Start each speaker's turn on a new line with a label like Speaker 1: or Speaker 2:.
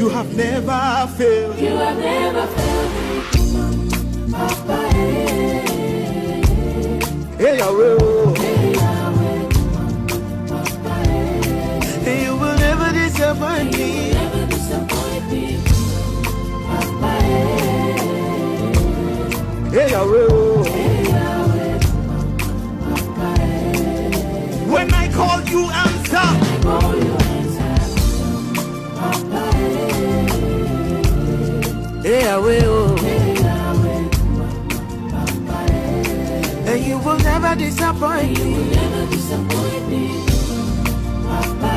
Speaker 1: You have never failed.
Speaker 2: You have never failed me. Papa,
Speaker 1: Hey, Yahweh.
Speaker 2: hey, Yahweh. Papa,
Speaker 1: And you will never disappoint me.
Speaker 2: never disappoint me. Papa,
Speaker 1: Hey, Yahweh.
Speaker 2: hey, Yahweh. Papa,
Speaker 1: When I call you, answer.
Speaker 2: I call you answer. Papa,
Speaker 1: Hey, Yahweh.
Speaker 2: hey, Yahweh. Papa,
Speaker 1: And you will never disappoint me.
Speaker 2: never disappoint me. Papa,